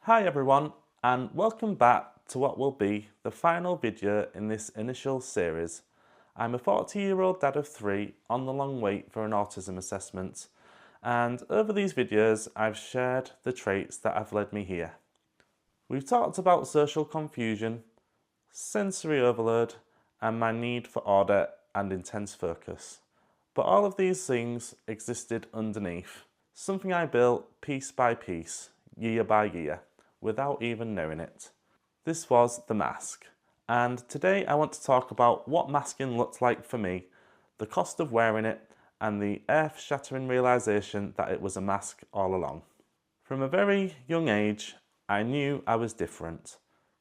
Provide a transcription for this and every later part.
Hi everyone, and welcome back to what will be the final video in this initial series. I'm a 40-year-old dad of 3 on the long wait for an autism assessment, and over these videos I've shared the traits that have led me here. We've talked about social confusion, sensory overload, and my need for order and intense focus. But all of these things existed underneath, something I built piece by piece, year by year, without even knowing it. This was the mask, and today I want to talk about what masking looked like for me, the cost of wearing it, and the earth-shattering realisation that it was a mask all along. From a very young age, I knew I was different.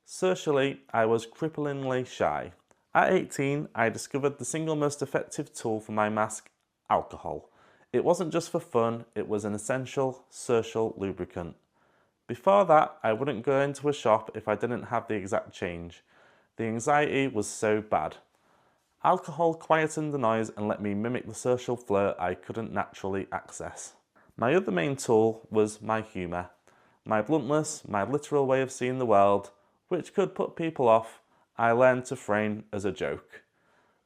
Socially, I was cripplingly shy. At 18, I discovered the single most effective tool for my mask, alcohol. It wasn't just for fun, it was an essential social lubricant. Before that, I wouldn't go into a shop if I didn't have the exact change. The anxiety was so bad. Alcohol quietened the noise and let me mimic the social flirt I couldn't naturally access. My other main tool was my humour. My bluntness, my literal way of seeing the world, which could put people off, I learned to frame as a joke.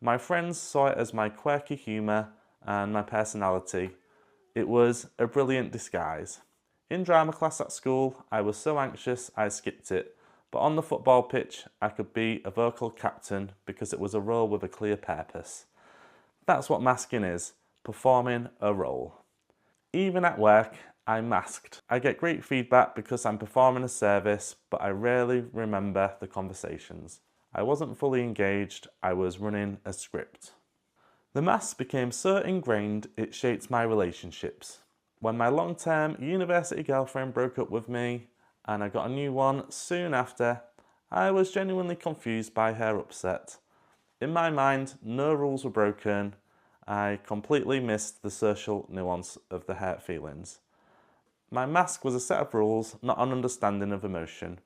My friends saw it as my quirky humour and my personality. It was a brilliant disguise. In drama class at school, I was so anxious I skipped it, but on the football pitch I could be a vocal captain because it was a role with a clear purpose. That's what masking is, performing a role. Even at work, I masked. I get great feedback because I'm performing a service, but I rarely remember the conversations. I wasn't fully engaged, I was running a script. The mask became so ingrained it shaped my relationships. When my long-term university girlfriend broke up with me and I got a new one soon after, I was genuinely confused by her upset. In my mind, no rules were broken. I completely missed the social nuance of the hurt feelings. My mask was a set of rules, not an understanding of emotion.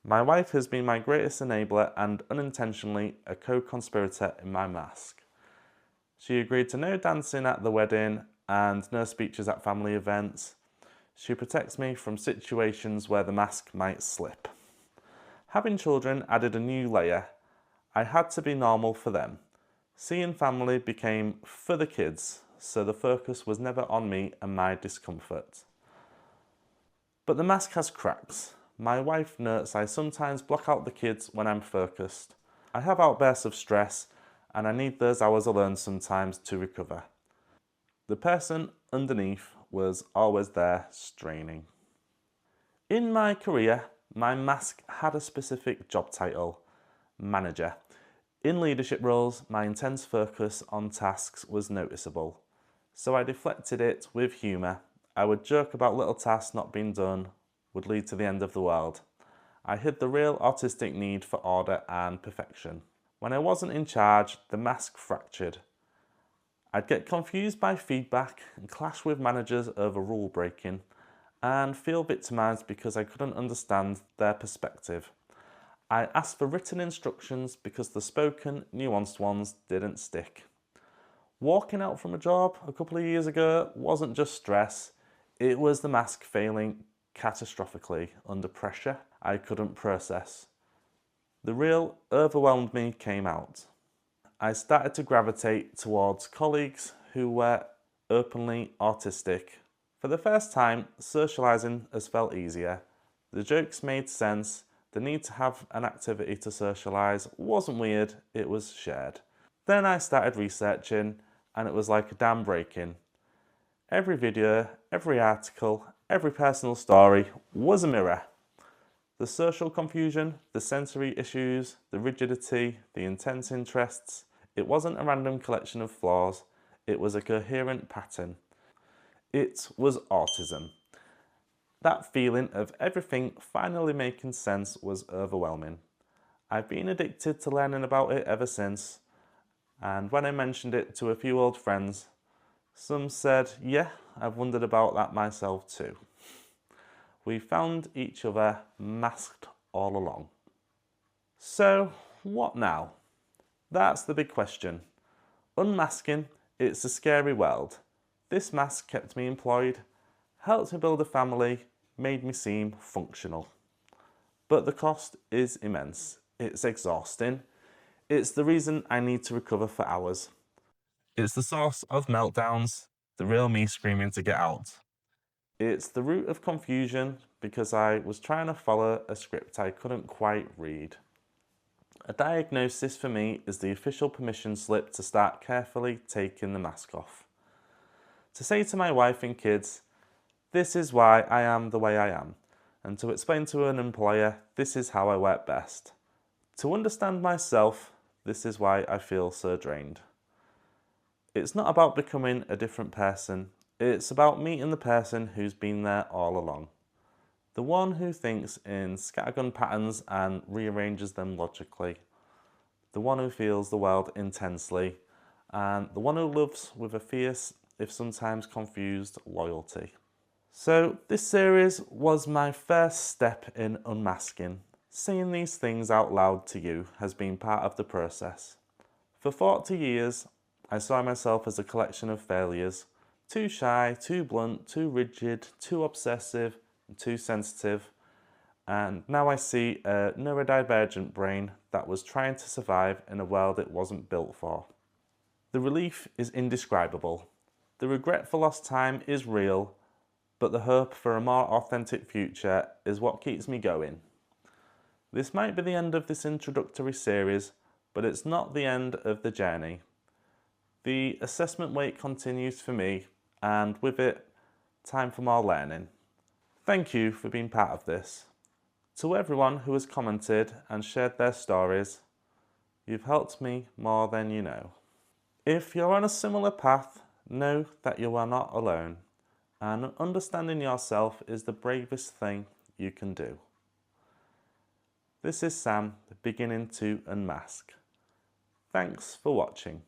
My wife has been my greatest enabler and unintentionally a co-conspirator in my mask. She agreed to no dancing at the wedding and no speeches at family events. She protects me from situations where the mask might slip. Having children added a new layer. I had to be normal for them. Seeing family became for the kids, so the focus was never on me and my discomfort. But the mask has cracks. My wife notes I sometimes block out the kids when I'm focused. I have outbursts of stress and I need those hours alone sometimes to recover. The person underneath was always there, straining. In my career, my mask had a specific job title, manager. In leadership roles, my intense focus on tasks was noticeable, so I deflected it with humour. I would joke about little tasks not being done would lead to the end of the world. I hid the real autistic need for order and perfection. When I wasn't in charge, the mask fractured. I'd get confused by feedback and clash with managers over rule breaking and feel victimised because I couldn't understand their perspective. I asked for written instructions because the spoken, nuanced ones didn't stick. Walking out from a job a couple of years ago wasn't just stress, it was the mask failing catastrophically under pressure I couldn't process. The real overwhelmed me came out. I started to gravitate towards colleagues who were openly autistic. For the first time, socialising has felt easier. The jokes made sense. The need to have an activity to socialise wasn't weird, it was shared. Then I started researching and it was like a dam breaking. Every video, every article, every personal story was a mirror. The social confusion, the sensory issues, the rigidity, the intense interests, it wasn't a random collection of flaws, it was a coherent pattern. It was autism. That feeling of everything finally making sense was overwhelming. I've been addicted to learning about it ever since, and when I mentioned it to a few old friends, some said, yeah, I've wondered about that myself too. We found each other masked all along. So, what now? That's the big question. Unmasking, it's a scary world. This mask kept me employed, helped me build a family, made me seem functional. but the cost is immense. It's exhausting. It's the reason I need to recover for hours. It's the source of meltdowns, the real me screaming to get out. It's the root of confusion because I was trying to follow a script I couldn't quite read. A diagnosis for me is the official permission slip to start carefully taking the mask off. To say to my wife and kids, this is why I am the way I am, and to explain to an employer, this is how I work best. To understand myself, this is why I feel so drained. It's not about becoming a different person, it's about meeting the person who's been there all along. The one who thinks in scattergun patterns and rearranges them logically. The one who feels the world intensely, and the one who loves with a fierce, if sometimes confused, loyalty. So this series was my first step in unmasking. Saying these things out loud to you has been part of the process. For 40 years, I saw myself as a collection of failures. Too shy, too blunt, too rigid, too obsessive, and too sensitive. And now I see a neurodivergent brain that was trying to survive in a world it wasn't built for. The relief is indescribable. The regret for lost time is real, but the hope for a more authentic future is what keeps me going. This might be the end of this introductory series, but it's not the end of the journey. The assessment wait continues for me, and with it, time for more learning. Thank you for being part of this. To everyone who has commented and shared their stories, you've helped me more than you know. If you're on a similar path, know that you are not alone, and understanding yourself is the bravest thing you can do. This is Sam, beginning to unmask. Thanks for watching.